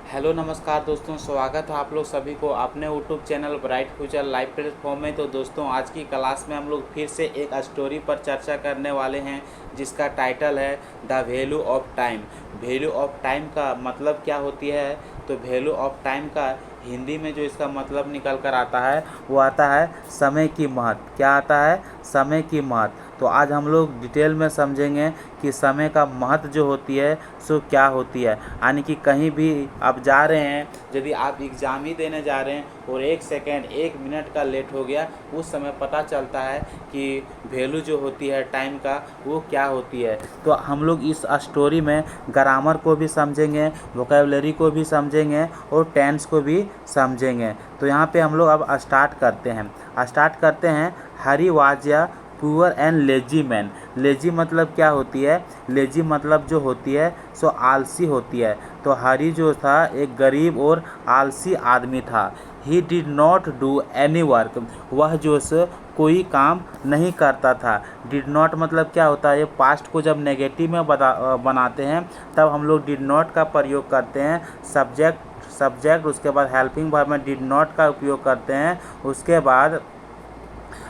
Hello नमस्कार दोस्तों, स्वागत है आप लोग सभी को अपने YouTube channel bright future live platform में। तो दोस्तों, आज की क्लास में हम लोग फिर से एक स्टोरी पर चर्चा करने वाले हैं जिसका टाइटल है the value of time. Value of time का मतलब क्या होती है? तो वैल्यू ऑफ टाइम का हिंदी में जो इसका मतलब निकल कर आता है वो आता है समय की महत्व। क्या आता है? समय की महत्व। तो आज हम लोग डिटेल में समझेंगे कि समय का महत्व जो होती है सो क्या होती है। यानी कि कहीं भी आप जा रहे हैं, यदि आप एग्ज़ाम ही देने जा रहे हैं और 1 सेकेंड 1 मिनट का लेट हो गया, उस समय पता चलता है कि वैल्यू जो होती है टाइम का वो क्या होती है। तो हम लोग इस स्टोरी में ग्रामर को भी समझेंगे, वोकेबलरी को भी समझेंगे और टेंस को भी समझेंगे। तो यहाँ पे हम लोग अब स्टार्ट करते हैं। हरी वाज या poor and lazy man. Lazy मतलब क्या होती है? लेजी मतलब जो होती है सो आलसी होती है। तो हरी जो था एक गरीब और आलसी आदमी था। He did not do any work. वह जो से कोई काम नहीं करता था। डिड नॉट मतलब क्या होता है? ये पास्ट को जब नेगेटिव में बनाते हैं तब हम लोग डिड नॉट का प्रयोग करते हैं। सब्जेक्ट उसके बाद हेल्पिंग वर्ब में डिड नॉट का उपयोग करते हैं। उसके बाद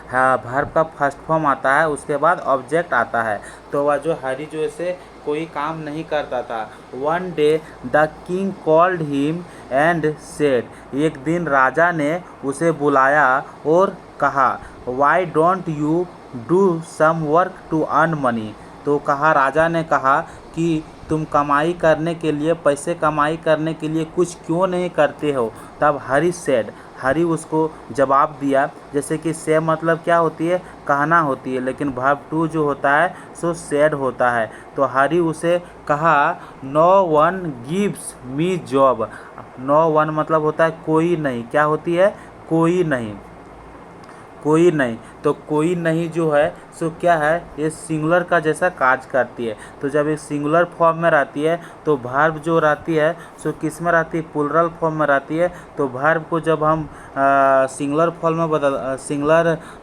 हाँ, वर्ब का फर्स्ट फॉर्म आता है, उसके बाद ऑब्जेक्ट आता है। तो वह जो हरी जो से कोई काम नहीं करता था। One day the king called him and said. एक दिन राजा ने उसे बुलाया और कहा, why don't you do some work to earn money. तो राजा ने कहा कि तुम कमाई करने के लिए, पैसे कमाई करने के लिए कुछ क्यों नहीं करते हो। तब हरी सेड, हरी उसको जवाब दिया। जैसे कि से मतलब क्या होती है? कहना होती है, लेकिन वर्ब टू जो होता है सो सेड होता है। तो हरी उसे कहा, no one gives me job. No one मतलब होता है कोई नहीं। क्या होती है? कोई नहीं, कोई नहीं। तो कोई नहीं जो है सो क्या है? ये सिंगुलर का जैसा काज करती है। तो जब ये सिंगुलर फॉर्म में रहती है तो वर्ब जो रहती है सो किस में रहती है? प्लुरल फॉर्म में रहती है। तो वर्ब को जब हम सिंगुलर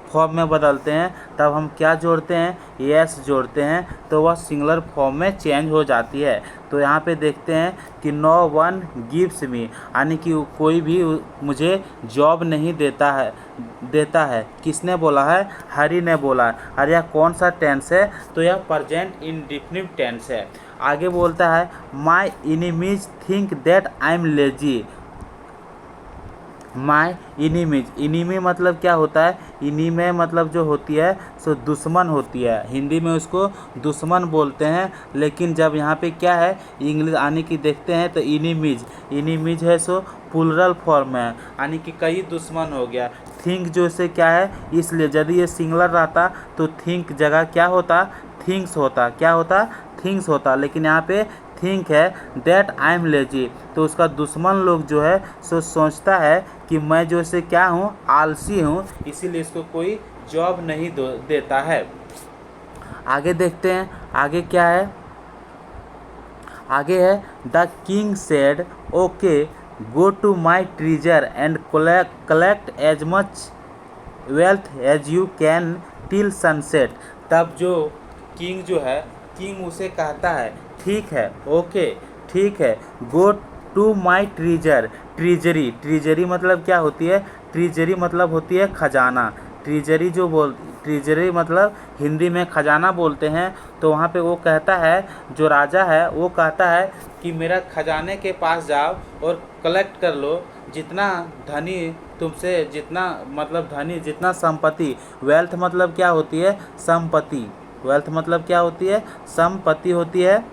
फॉर्म में बदलते हैं तब हम क्या जोड़ते हैं? यस जोड़ते हैं, तो वह सिंगुलर फॉर्म में चेंज हो जाती है। तो यहाँ पे देखते हैं कि नो वन गिव्स मी, यानी कि कोई भी मुझे जॉब नहीं देता है। किसने बोला है? हरी ने बोला। और यह कौन सा टेंस है? तो यह प्रेजेंट इंडेफिनिट टेंस है। आगे बोलता है, my enemies think that I am lazy. My enemies, enemy मतलब क्या होता है? इनिमे मतलब जो होती है सो दुश्मन होती है। हिंदी में उसको दुश्मन बोलते हैं, लेकिन जब यहाँ पे क्या है इंग्लिश आने की देखते हैं तो इनिमीज है सो प्लुरल फॉर्म है, यानी कि कई दुश्मन हो गया। थिंक जो से क्या है, इसलिए यदि ये सिंगुलर रहता तो थिंक जगह क्या होता? थिंग्स होता। क्या होता? थिंग्स होता। लेकिन यहाँ पे थिंक है दैट आई एम लेजी। तो उसका दुश्मन लोग जो है सो सोचता है कि मैं जो से क्या हूँ? आलसी हूँ, इसीलिए इसको कोई जॉब नहीं देता है। आगे देखते हैं, आगे क्या है? आगे है, the king said okay go to my treasure and collect as much wealth as you can till sunset. तब जो किंग जो है, किंग उसे कहता है ठीक है, ओके ठीक है, गो टू माई ट्रीजर। ट्रीजरी मतलब क्या होती है? ट्रीजरी मतलब होती है खजाना। ट्रीजरी मतलब हिंदी में खजाना बोलते हैं। तो वहाँ पे वो कहता है, जो राजा है वो कहता है कि मेरा खजाने के पास जाओ और कलेक्ट कर लो जितना धनी तुमसे, जितना संपत्ति। वेल्थ मतलब क्या होती है? संपत्ति। वेल्थ मतलब क्या होती है? संपत्ति होती है।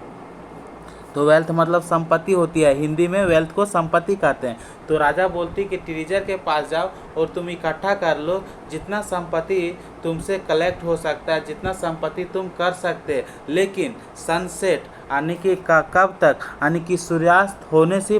तो वेल्थ मतलब संपत्ति होती है। हिंदी में वेल्थ को संपत्ति कहते हैं। तो राजा बोलती कि ट्रीजर के पास जाओ और तुम इकट्ठा कर लो जितना संपत्ति तुमसे कलेक्ट हो सकता है, जितना संपत्ति तुम कर सकते। लेकिन सनसेट यानी कि कब तक? यानी कि सूर्यास्त होने से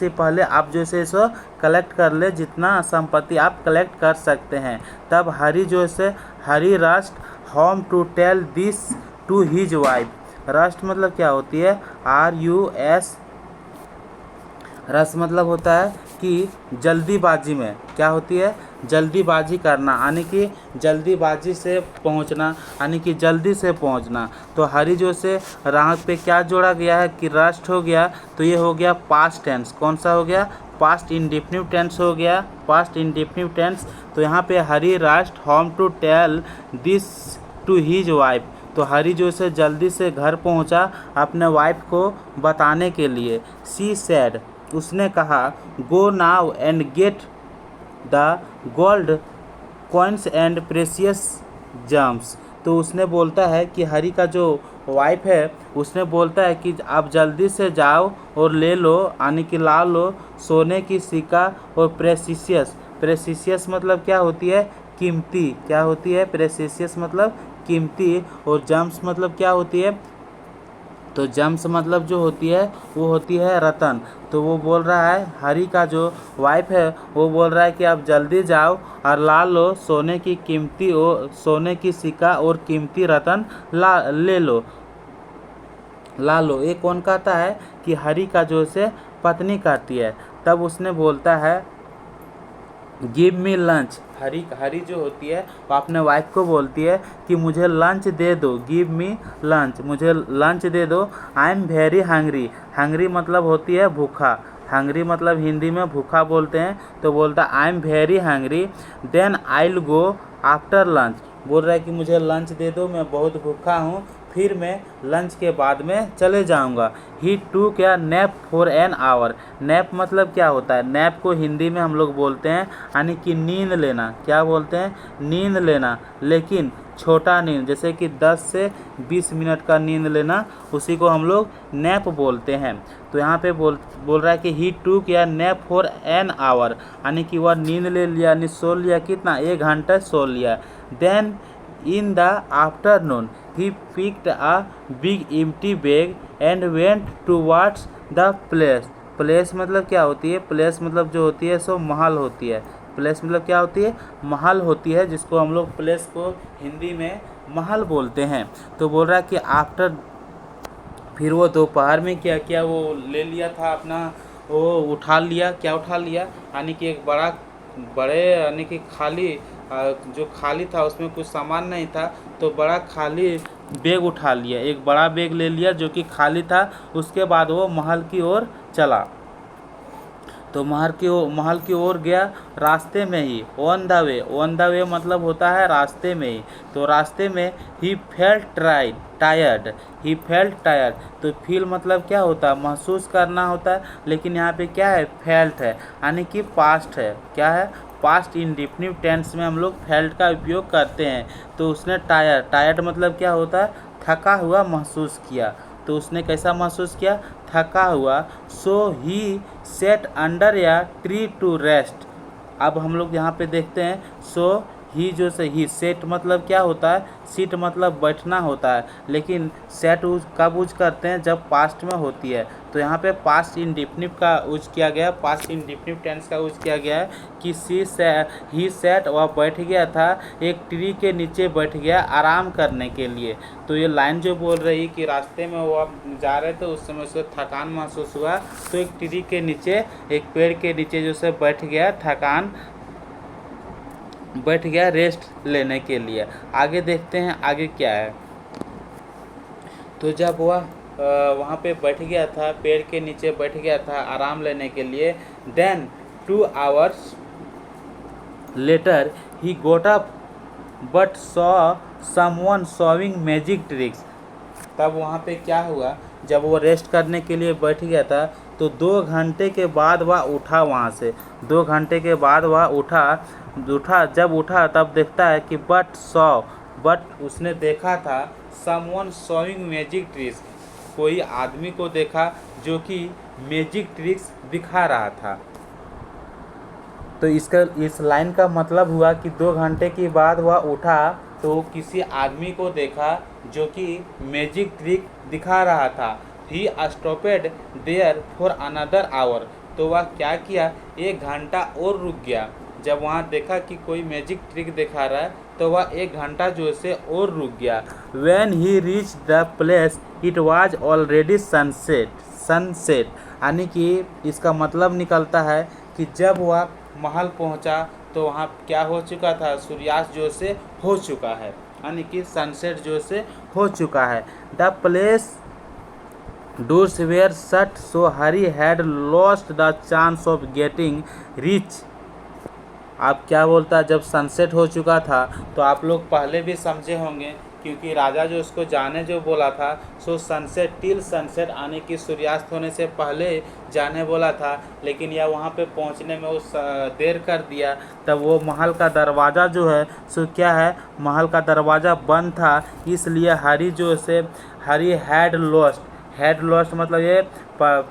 पहले, आप जो से सो कलेक्ट कर ले जितना संपत्ति आप कलेक्ट कर सकते हैं। तब हरी जो से Hari rushed home to tell this to his wife. Rushed मतलब क्या होती है? RUS। रस मतलब होता है कि जल्दीबाजी में क्या होती है? जल्दीबाजी करना यानी कि जल्दीबाजी से पहुंचना यानी कि जल्दी से पहुंचना। तो हरी जो से राह पे क्या जोड़ा गया है कि रस्ट हो गया, तो ये हो गया पास्ट टेंस। कौन सा हो गया? पास्ट इंडेफिनिट टेंस हो गया, पास्ट इंडेफिनिट टेंस। तो यहाँ पे Hari rushed home to tell this to his wife. तो हरी जो से जल्दी से घर पहुंचा अपने वाइफ को बताने के लिए। शी सेड, उसने कहा, go now and get the gold coins and precious germs. तो उसने बोलता है कि हरी का जो वाइफ है उसने बोलता है कि आप जल्दी से जाओ और ले लो यानी कि ला लो सोने की सिक्का और प्रेशियस। प्रेशियस मतलब क्या होती है? कीमती। क्या होती है? प्रेशियस मतलब कीमती। और जम्स मतलब क्या होती है? तो जम्स मतलब जो होती है वो होती है रतन। तो वो बोल रहा है, हरी का जो वाइफ है वो बोल रहा है कि आप जल्दी जाओ और ला लो सोने की कीमती और सोने की सिक्का और कीमती रतन ले लो, ला लो। ये कौन कहता है? कि हरी का जो से पत्नी कहती है। तब उसने बोलता है, गिव मी लंच। हरी जो होती है वो अपने वाइफ को बोलती है कि मुझे लंच दे दो, गिव मी लंच, मुझे लंच दे दो। आई एम वेरी हंग्री। हंग्री मतलब होती है भूखा। हंग्री मतलब हिंदी में भूखा बोलते हैं। तो बोलता I am very hungry, then I will go after lunch. बोल रहा है कि मुझे लंच दे दो, मैं बहुत भूखा हूँ, फिर मैं लंच के बाद में चले जाऊंगा। ही टू क्या nap for an hour. Nap मतलब क्या होता है? नैप को हिंदी में हम लोग बोलते हैं यानी कि नींद लेना। क्या बोलते हैं? नींद लेना, लेकिन छोटा नींद, जैसे कि 10 से 20 मिनट का नींद लेना, उसी को हम लोग नैप बोलते हैं। तो यहाँ पे बोल रहा है कि ही टू क्या नैप फॉर एन आवर यानी कि वह नींद ले लिया यानी सो लिया। कितना? 1 घंटा सो लिया। Then in the afternoon he picked a big empty bag and went towards the place। Place मतलब क्या होती है? प्लेस मतलब जो होती है सो महल होती है। प्लेस मतलब क्या होती है? महल होती है, जिसको हम लोग प्लेस को हिंदी में महल बोलते हैं। तो बोल रहा है कि आफ्टर, फिर वो दोपहर में क्या किया? वो ले लिया था अपना, वो उठा लिया। क्या उठा लिया? यानी कि एक बड़े यानी कि खाली जो खाली था उसमें कुछ सामान नहीं था, तो बड़ा खाली बैग उठा लिया। एक बड़ा बैग ले लिया जो कि खाली था। उसके बाद वो महल की ओर चला। तो महल की ओर गया रास्ते में ही। On the way, on the way मतलब होता है रास्ते में ही। तो रास्ते में ही felt tired, he felt tired. तो फील मतलब क्या होता है? महसूस करना होता है, लेकिन यहाँ पे क्या है? फेल्ट है यानी कि पास्ट है। क्या है? पास्ट इंडेफिनिट टेंस में हम लोग फेल्ट का उपयोग करते हैं। तो उसने टायर्ड मतलब क्या होता है? थका हुआ महसूस किया। तो उसने कैसा महसूस किया? थका हुआ। सो ही सेट अंडर या ट्री टू रेस्ट। अब हम लोग यहाँ पे देखते हैं, सो ही जो से ही सेट मतलब क्या होता है? सीट मतलब बैठना होता है, लेकिन सेट यूज कब यूज करते हैं? जब पास्ट में होती है। तो यहाँ पे पास्ट इंडेफिनिट का यूज किया गया, पास्ट इंडेफिनिट टेंस का यूज किया गया है कि ही सेट, वह बैठ गया था, एक ट्री के नीचे बैठ गया आराम करने के लिए। तो ये लाइन जो बोल रही कि रास्ते में वो जा रहे थे, उस समय उसको थकान महसूस हुआ, तो एक ट्री के नीचे, एक पेड़ के नीचे जो से बैठ गया, बैठ गया रेस्ट लेने के लिए। आगे देखते हैं आगे क्या है। तो जब वह वहाँ पे बैठ गया था, पेड़ के नीचे बैठ गया था आराम लेने के लिए, then 2 hours later he got up but saw someone showing magic tricks. तब वहाँ पे क्या हुआ? जब वो रेस्ट करने के लिए बैठ गया था, तो 2 घंटे के बाद वह उठा वहाँ से। 2 घंटे के बाद वह उठा। जब उठा तब देखता है कि बट उसने देखा था समवन शोइंग मैजिक ट्रिक्स, कोई आदमी को देखा जो कि मैजिक ट्रिक्स दिखा रहा था। तो इस लाइन का मतलब हुआ कि 2 घंटे के बाद वह उठा तो किसी आदमी को देखा जो कि मैजिक ट्रिक दिखा रहा था। ही stopped there for another our. तो वह क्या किया? 1 घंटा और रुक गया। जब वहाँ देखा कि कोई मैजिक ट्रिक दिखा रहा है, तो वह 1 घंटा जो से और रुक गया। When he reached the place, it was already sunset यानी कि इसका मतलब निकलता है कि जब वह महल पहुंचा तो वहाँ क्या हो चुका था, सूर्यास्त जो से हो चुका है, यानी कि सनसेट जो से हो चुका है। The place doors were shut, so Harry had lost the chance of getting rich। आप क्या बोलता है, जब सनसेट हो चुका था तो आप लोग पहले भी समझे होंगे, क्योंकि राजा जो उसको जाने जो बोला था, सो सनसेट टिल सनसेट, आने की सूर्यास्त होने से पहले जाने बोला था, लेकिन यह वहाँ पे पहुँचने में उस देर कर दिया। तब वो महल का दरवाज़ा जो है सो क्या है, महल का दरवाज़ा बंद था, इसलिए हैरी जो से हैरी हैड लॉस्ट मतलब ये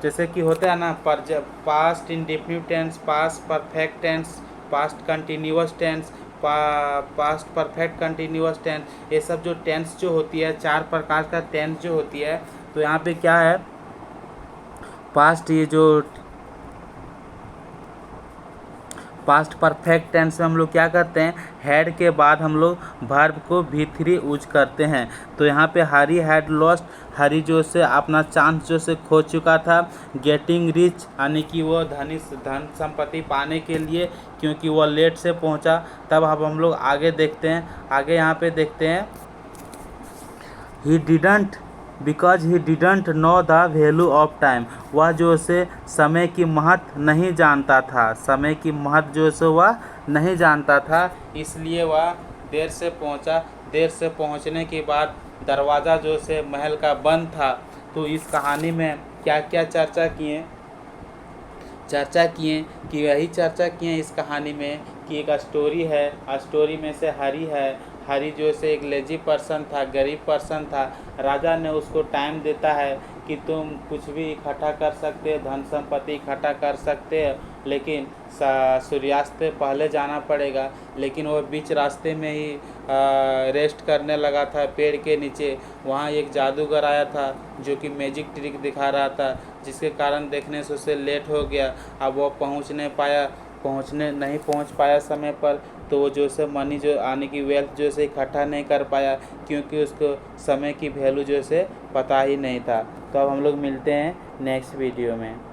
जैसे कि होता है ना, पर past indefinite tense, past perfect tense, past continuous tense, past perfect continuous tense, ये सब जो टेंस जो होती है, 4 प्रकार का टेंस जो होती है। तो यहाँ पे क्या है, पास्ट, ये जो पास्ट परफेक्ट टेंस में हम लोग क्या करते हैं, हैड के बाद हम लोग वर्ब को V3 यूज करते हैं। तो यहाँ पे हैरी हैड लॉस्ट, हैरी जो से अपना चांस जो से खो चुका था, गेटिंग रिच, यानी कि वो धन संपत्ति पाने के लिए, क्योंकि वो लेट से पहुँचा। तब अब हम लोग आगे देखते हैं, आगे यहाँ पे देखते हैं, because he didn't know the value of time, वह जो से समय की महत्व नहीं जानता था, समय की महत्व जो से वह नहीं जानता था, इसलिए वह देर से पहुंचा। देर से पहुंचने के बाद दरवाज़ा जो से महल का बंद था। तो इस कहानी में क्या क्या चर्चा किए कि वही चर्चा किए इस कहानी में कि एक स्टोरी है, स्टोरी में से हैरी जो से एक लेजी पर्सन था, गरीब पर्सन था। राजा ने उसको टाइम देता है कि तुम कुछ भी इकट्ठा कर सकते हो, धन संपत्ति इकट्ठा कर सकते हो, लेकिन सूर्यास्त से पहले जाना पड़ेगा। लेकिन वो बीच रास्ते में ही रेस्ट करने लगा था पेड़ के नीचे। वहाँ एक जादूगर आया था जो कि मैजिक ट्रिक दिखा रहा था, जिसके कारण देखने से उसे लेट हो गया। अब वो नहीं पहुँच पाया समय पर, तो वो जो से मनी जो आने की वेल्थ जो से इकट्ठा नहीं कर पाया, क्योंकि उसको समय की वैल्यू जो से पता ही नहीं था। तो अब हम लोग मिलते हैं नेक्स्ट वीडियो में।